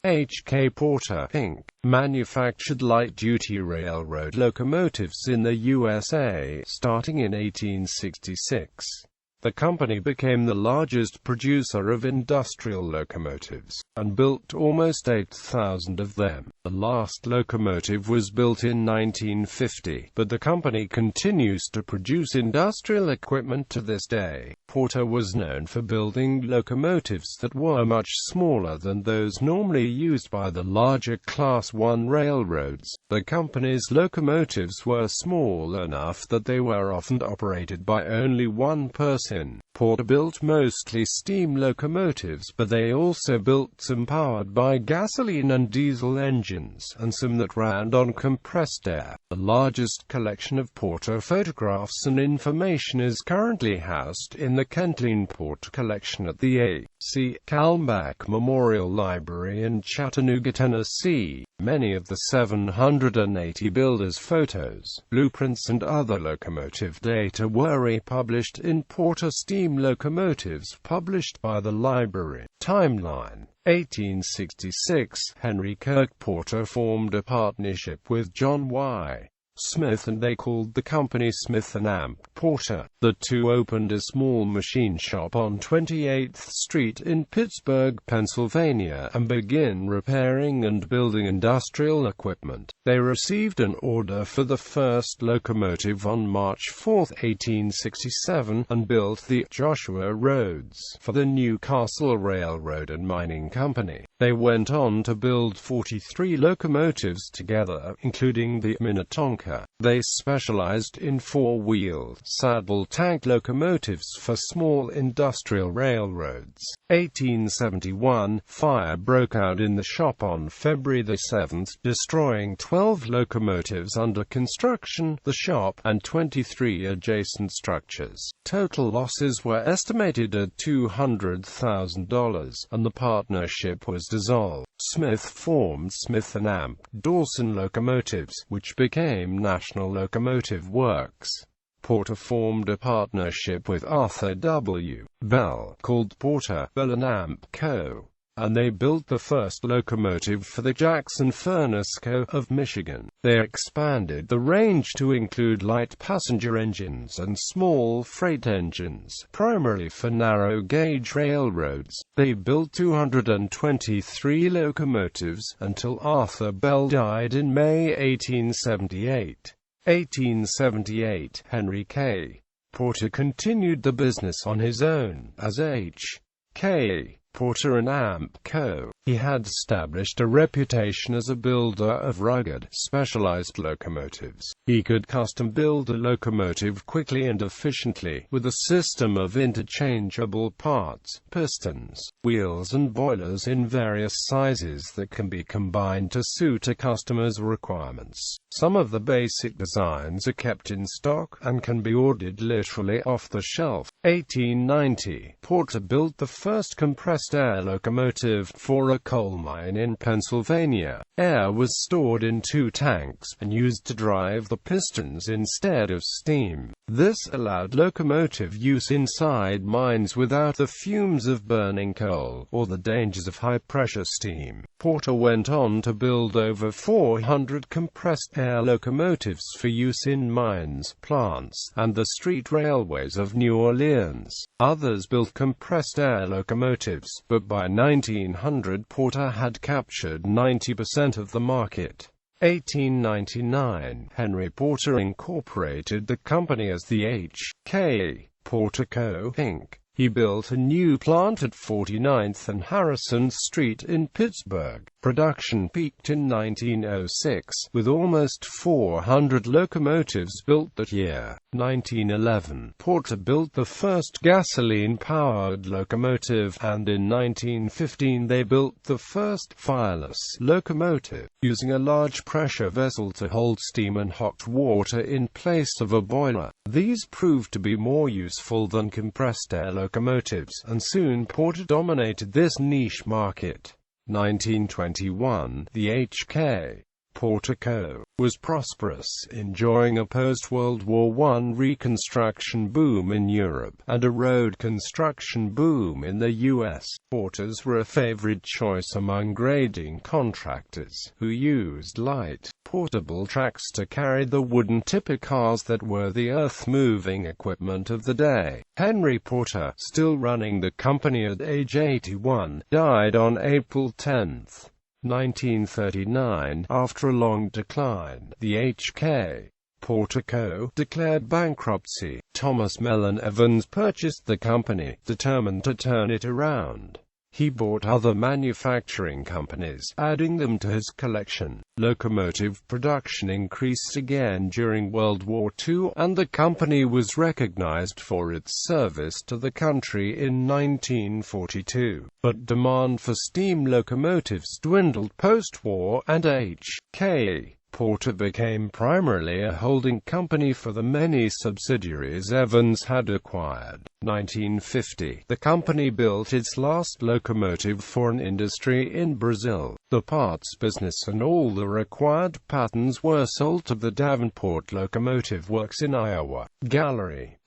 H.K.Porter, Inc. manufactured light-duty railroad locomotives in the USA, starting in 1866. The company became the largest producer of industrial locomotives, and built almost 8,000 of them. The last locomotive was built in 1950, but the company continues to produce industrial equipment to this day. Porter was known for building locomotives that were much smaller than those normally used by the larger Class I railroads. The company's locomotives were small enough that they were often operated by only one person. Porter built mostly steam locomotives, but they also built some powered by gasoline and diesel engines, and some that ran on compressed air. The largest collection of Porter photographs and information is currently housed in the Kentline Porter collection at the A.C. Kalmbach Memorial Library in Chattanooga, Tennessee. Many of the 780 builders' photos, blueprints and other locomotive data were republished in Porter Steam Locomotives, published by the library. Timeline: 1866, Henry Kirk Porter formed a partnership with John Y. Smith, and they called the company Smith & Amp Porter. The two opened a small machine shop on 28th Street in Pittsburgh, Pennsylvania, and began repairing and building industrial equipment. They received an order for the first locomotive on March 4, 1867, and built the Joshua Roads for the Newcastle Railroad and Mining Company. They went on to build 43 locomotives together, including the Minnetonka. They specialized in four-wheel, saddle-tank locomotives for small industrial railroads. 1871, fire broke out in the shop on February 7, destroying 12 locomotives under construction, the shop, and 23 adjacent structures. Total losses were estimated at $200,000, and the partnership was dissolved. Smith formed Smith & Amp Dawson Locomotives, which became National Locomotive Works. Porter formed a partnership with Arthur W. Bell, called Porter, Bell & Amp Co., and they built the first locomotive for the Jackson Furnace Co. of Michigan. They expanded the range to include light passenger engines and small freight engines, primarily for narrow-gauge railroads. They built 223 locomotives, until Arthur Bell died in May 1878. 1878, Henry K. Porter continued the business on his own, as H.K. Porter & Amp Co. He had established a reputation as a builder of rugged, specialized locomotives. He could custom-build a locomotive quickly and efficiently, with a system of interchangeable parts, pistons, wheels and boilers in various sizes that can be combined to suit a customer's requirements. Some of the basic designs are kept in stock, and can be ordered literally off the shelf. 1890, Porter built the first compressed air locomotive for a coal mine in Pennsylvania. Air was stored in two tanks, and used to drive the pistons instead of steam. This allowed locomotive use inside mines without the fumes of burning coal, or the dangers of high-pressure steam. Porter went on to build over 400 compressed air locomotives for use in mines, plants, and the street railways of New Orleans. Others built compressed air locomotives, but by 1900 Porter had captured 90% of the market. 1899, Henry Porter incorporated the company as the H.K. Porter Co., Inc. He built a new plant at 49th and Harrison Street in Pittsburgh. Production peaked in 1906, with almost 400 locomotives built that year. 1911, Porter built the first gasoline-powered locomotive, and in 1915 they built the first fireless locomotive, using a large pressure vessel to hold steam and hot water in place of a boiler. These proved to be more useful than compressed air locomotives, and soon Porter dominated this niche market. 1921, the H.K. Porter Co., was prosperous, enjoying a post-World War I reconstruction boom in Europe, and a road construction boom in the U.S. Porters were a favored choice among grading contractors, who used light, portable tracks to carry the wooden tipper cars that were the earth-moving equipment of the day. Henry Porter, still running the company at age 81, died on April 10, 1939, after a long decline. The H.K.Porter Co. declared bankruptcy. Thomas Mellon Evans purchased the company, determined to turn it around. He bought other manufacturing companies, adding them to his collection. Locomotive production increased again during World War II, and the company was recognized for its service to the country in 1942. But demand for steam locomotives dwindled post-war, and H.K. Porter became primarily a holding company for the many subsidiaries Evans had acquired. 1950, the company built its last locomotive for an industry in Brazil. The parts business and all the required patterns were sold to the Davenport Locomotive Works in Iowa. Gallery.